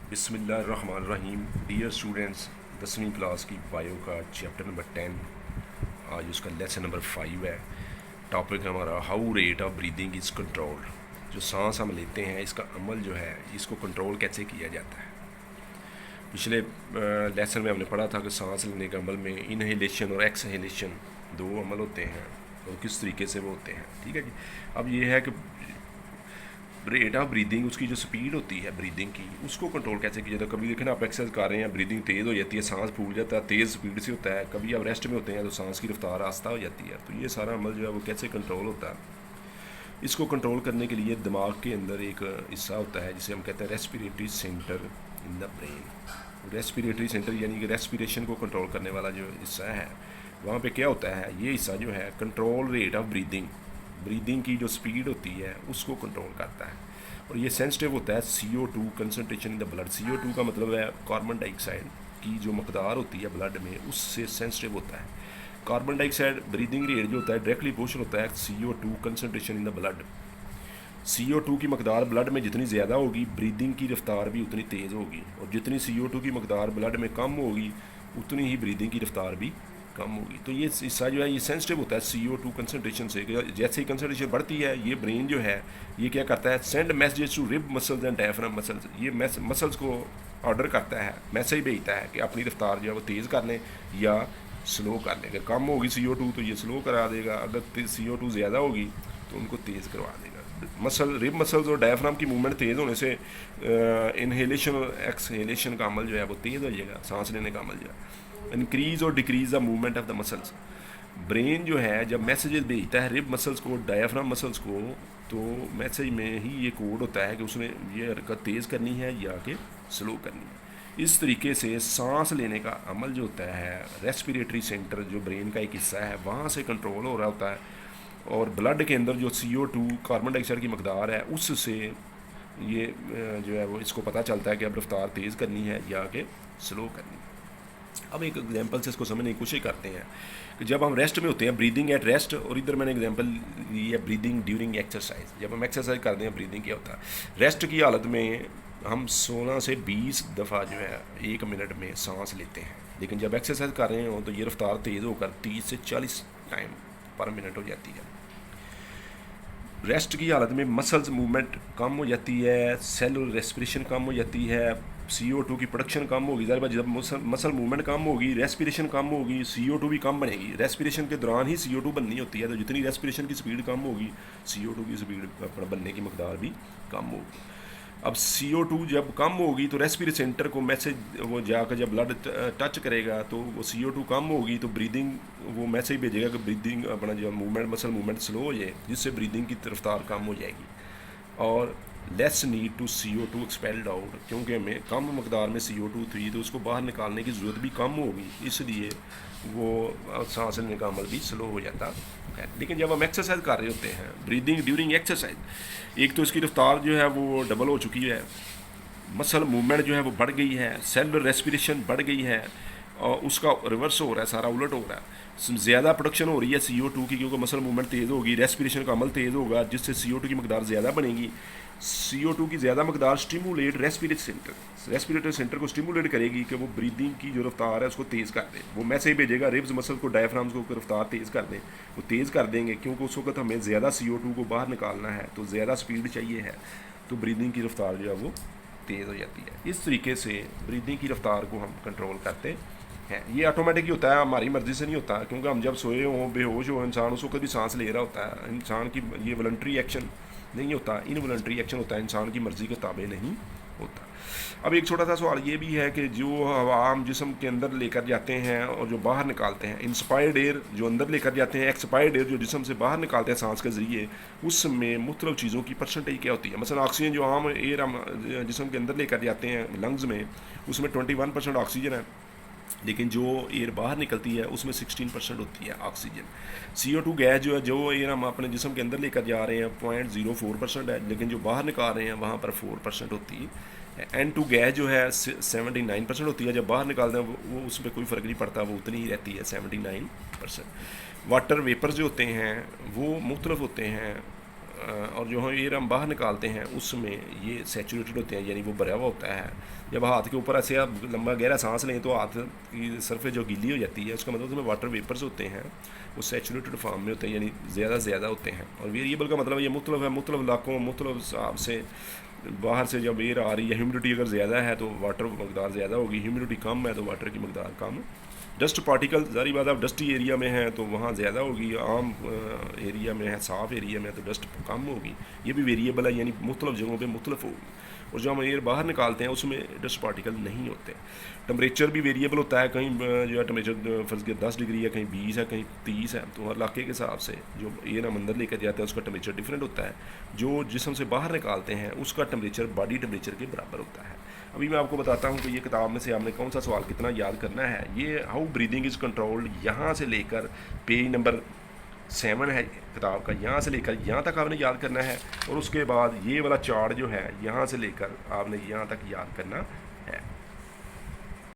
बिस्मिल्लाहिर्रहमानिर्रहीम। Dear students, 10वीं class की बायो का चैप्टर नंबर 10, आज उसका लेसन नंबर 5 है। टॉपिक है हमारा how rate of breathing is controlled. जो सांस हम लेते हैं इसका अमल जो है इसको कंट्रोल कैसे किया जाता है। पिछले लेसन में हमने पढ़ा था कि सांस लेने के अमल में इनहेलेशन और एक्सहेलेशन दो अमल होते हैं और किस तरीके से वो होते हैं। ठीक है जी। अब ये है कि रेट ऑफ ब्रीदिंग, उसकी जो स्पीड होती है ब्रीदिंग की, उसको कंट्रोल कैसे किया जाता है। कभी देखें ना, आप एक्सरसाइज कर रहे हैं, ब्रीदिंग तेज़ हो जाती है, सांस फूल जाता है, तेज़ स्पीड से होता है। कभी आप रेस्ट में होते हैं तो सांस की रफ्तार आस्ता हो जाती है। तो ये सारा अमल जो है वो कैसे कंट्रोल होता है, इसको कंट्रोल करने के लिए दिमाग के अंदर एक हिस्सा होता है जिसे हम कहते हैं respiratory centre in the brain. Respiratory centre यानी कि रेस्पिरेशन को कंट्रोल करने वाला जो हिस्सा है, वहाँ पे क्या होता है, ये हिस्सा जो है control rate of breathing, breathing की जो स्पीड होती है उसको कंट्रोल करता है। और ये सेंसिटिव होता है CO2 concentration in the blood. CO2 का मतलब है कार्बन डाइऑक्साइड की जो मकदार होती है ब्लड में, उससे सेंसिटिव होता है। कार्बन डाइऑक्साइड ब्रीदिंग रेट जो होता है डायरेक्टली प्रोपोर्शनल होता है CO2 concentration in the blood. CO2 की मकदार ब्लड में जितनी ज़्यादा होगी, ब्रीदिंग की रफ्तार भी उतनी तेज़ होगी, और जितनी CO2 की मकदार ब्लड में कम होगी, उतनी ही ब्रीदिंग की रफ्तार भी कम होगी। तो ये हिस्सा जो है ये सेंसिटिव होता है CO2 कंसनट्रेशन से। जैसे ही कंसनट्रेशन बढ़ती है, ये ब्रेन जो है ये क्या करता है, send messages to rib muscles and diaphragm muscles. ये मसल्स को ऑर्डर करता है, मैसेज भेजता है कि अपनी रफ्तार जो है वो तेज़ कर लें या स्लो कर लें। अगर कम होगी CO2 तो ये स्लो करा देगा, अगर CO2 ज़्यादा होगी तो उनको तेज़ करवा देगा। मसल रिब मसल्स और डायफ्राम की मूवमेंट तेज़ होने से इनहेलेशन और एक्सहेलेशन का अमल जो है वो तेज़ हो जाएगा, सांस लेने का अमल जो है। इंक्रीज और decrease the movement of the muscles. Brain जो है जब मैसेजेस भेजता है रिब मसल्स को, डायफ्राम मसल्स को, तो मैसेज में ही ये कोड होता है कि उसने ये हरकत तेज़ करनी है या कि स्लो करनी है। इस तरीके से सांस लेने का अमल जो होता है, रेस्पिरेटरी सेंटर जो ब्रेन का एक हिस्सा है, वहाँ से कंट्रोल हो रहा होता है। और ब्लड के अंदर जो CO2 कार्बन डाइऑक्साइड की मकदार है, उससे ये जो है वो इसको पता चलता है कि अब रफ्तार तेज़ करनी है या कि स्लो करनी है। अब एक एग्जांपल से इसको समझने की कोशिश करते हैं कि जब हम रेस्ट में होते हैं, ब्रीदिंग एट रेस्ट, और इधर मैंने एग्जांपल ली है ब्रीदिंग ड्यूरिंग एक्सरसाइज। जब हम एक्सरसाइज करते हैं ब्रीदिंग क्या होता है, रेस्ट की हालत में हम 16 से 20 दफ़ा जो है 1 मिनट में सांस लेते हैं। लेकिन जब एक्सरसाइज कर रहे हो तो ये रफ्तार तेज़ होकर 30 से 40 टाइम पर मिनट हो जाती है। रेस्ट की हालत में मसल्स मूवमेंट कम हो जाती है, सेलुलर रेस्पिरेशन कम हो जाती है, CO2 की प्रोडक्शन कम होगी। ज़ाहिर बात, जब मसल मूवमेंट कम होगी, रेस्पिरेशन कम होगी, CO2 भी कम बनेगी। रेस्पिरेशन के दौरान ही CO2 बननी होती है, तो जितनी रेस्पिरेशन की स्पीड कम होगी, CO2 की स्पीड बनने की मकदार भी कम होगी। अब CO2 जब कम होगी तो रेस्पिरेटरी सेंटर को मैसेज वो जाकर जब ब्लड टच करेगा तो वो CO2 कम होगी, तो ब्रीदिंग वो मैसेज भेजेगा कि ब्रीदिंग अपना जो मूवमेंट, मसल मूवमेंट स्लो हो जाए, जिससे ब्रीदिंग की रफ्तार कम हो जाएगी। और less need to CO2 expelled out, क्योंकि हमें कम मकदार में CO2 थी तो उसको बाहर निकालने की ज़रूरत भी कम होगी, इसलिए वो सांस लेने का अमल भी स्लो हो जाता है। लेकिन जब हम एक्सरसाइज कर रहे होते हैं, ब्रीदिंग ड्यूरिंग एक्सरसाइज, एक तो इसकी रफ्तार जो है वो डबल हो चुकी है, मसल मूवमेंट जो है वो बढ़ गई है, सेलुलर रेस्पिरेशन बढ़ गई है, और उसका रिवर्स हो रहा है, सारा उलट हो रहा है। ज़्यादा प्रोडक्शन हो रही है CO2 की, क्योंकि मसल मूवमेंट तेज़ होगी, रेस्पिरेशन का अमल तेज़ होगा, जिससे CO2 की मकदार ज़्यादा बनेगी। CO2 की ज़्यादा मकदार स्टिमुलेट रेस्पिरेटरी सेंटर को स्टिमुलेट करेगी कि वो ब्रीदिंग की जो रफ्तार है उसको तेज़ कर दे। वो मैसेज भेजेगा रिब्स मसल को, डायफ्राम्स को, रफ्तार तेज़ कर दें। वो तेज़ कर देंगे क्योंकि उस वक्त हमें ज़्यादा CO2 को बाहर निकालना है, तो ज़्यादा स्पीड चाहिए है, तो ब्रीदिंग की रफ्तार जो है वो तेज़ हो जाती है। इस तरीके से ब्रीदिंग की रफ्तार को हम कंट्रोल करते हैं। ये ऑटोमेटिक ही होता है, हमारी मर्ज़ी से नहीं होता, क्योंकि हम जब सोए हों, बेहोश हो इंसान, उस वक्त भी सांस ले रहा होता है। इंसान की ये वॉलंटरी एक्शन नहीं होता, इनवॉलंटरी एक्शन होता है, इंसान की मर्ज़ी के ताबे नहीं होता। अब एक छोटा सा सवाल ये भी है कि जो हवा हम जिस्म के अंदर लेकर जाते हैं और जो बाहर निकालते हैं, इंस्पायर्ड एयर जो अंदर लेकर जाते हैं, एक्सपायर्ड एयर जो जिस्म से बाहर निकालते हैं सांस के ज़रिए, उसमें मुख्तलिफ चीज़ों की परसेंटेज क्या होती है। मसलन ऑक्सीजन जो आम एयर हम जिस्म के अंदर लेकर जाते हैं लंग्स में, उसमें 21% ऑक्सीजन है, लेकिन जो एयर बाहर निकलती है उसमें 16% होती है ऑक्सीजन। CO2 गैस जो है, जो एयर हम अपने जिस्म के अंदर लेकर जा रहे हैं 0.04% है, लेकिन जो बाहर निकाल रहे हैं वहाँ पर 4% होती है। N2 गैस जो है 79% होती है, जब बाहर निकालते हैं वो उस पर कोई फ़र्क नहीं पड़ता, वो उतनी ही रहती है 79%। वाटर वेपर्स जो होते हैं वो मुख्तलिफ होते हैं, और जो एयर हम बाहर निकालते हैं उसमें ये सैचुरेटेड होते हैं, यानी वो भरा हुआ होता है। जब हाथ के ऊपर ऐसे आप लंबा गहरा सांस लें तो हाथ की सरफेस जो गीली हो जाती है, उसका मतलब उसमें वाटर वेपर्स होते हैं, वो सैचुरेटेड फॉर्म में होते हैं, यानी ज़्यादा से ज़्यादा होते हैं। और वेरिएबल का मतलब ये मुख्तलिफ है, मुख्तलिफ इलाकों मुख्तलिफ हिसाब से बाहर से जब एयर आ रही है, ह्यूमिडिटी अगर ज़्यादा है तो वाटर मकदार ज़्यादा होगी, ह्यूमिडिटी कम है तो वाटर की मकदार कम। डस्ट पार्टिकल ज़ाहिर बात आप डस्टी एरिया में हैं तो वहाँ ज़्यादा होगी, आम एरिया में है, साफ़ एरिया में है तो डस्ट कम होगी। ये भी वेरिएबल है, यानी मुख्तलिफ जगहों पे मुख्तलिफ होगी। और जो हम एयर बाहर निकालते हैं उसमें डस्ट पार्टिकल नहीं होते। टेम्परेचर भी वेरिएबल होता है, कहीं जो है टेम्परेचर फर्ज के 10 डिग्री है, कहीं 20 है, कहीं 30 है, तो हर इलाके के हिसाब से जो एयर हम अंदर लेकर जाते हैं उसका टेम्परेचर डिफरेंट होता है। जो जिस्म से बाहर निकालते हैं उसका टेम्परेचर बॉडी टेम्परेचर के बराबर होता है। अभी मैं आपको बताता हूँ कि ये किताब में से आपने कौन सा सवाल कितना याद करना है। ये हाउ ब्रीदिंग इज़ कंट्रोल्ड, यहाँ से लेकर पेज नंबर 7 है किताब का, यहाँ से लेकर यहाँ तक आपने याद करना है। और उसके बाद ये वाला चार्ट जो है यहाँ से लेकर आपने यहाँ तक याद करना है।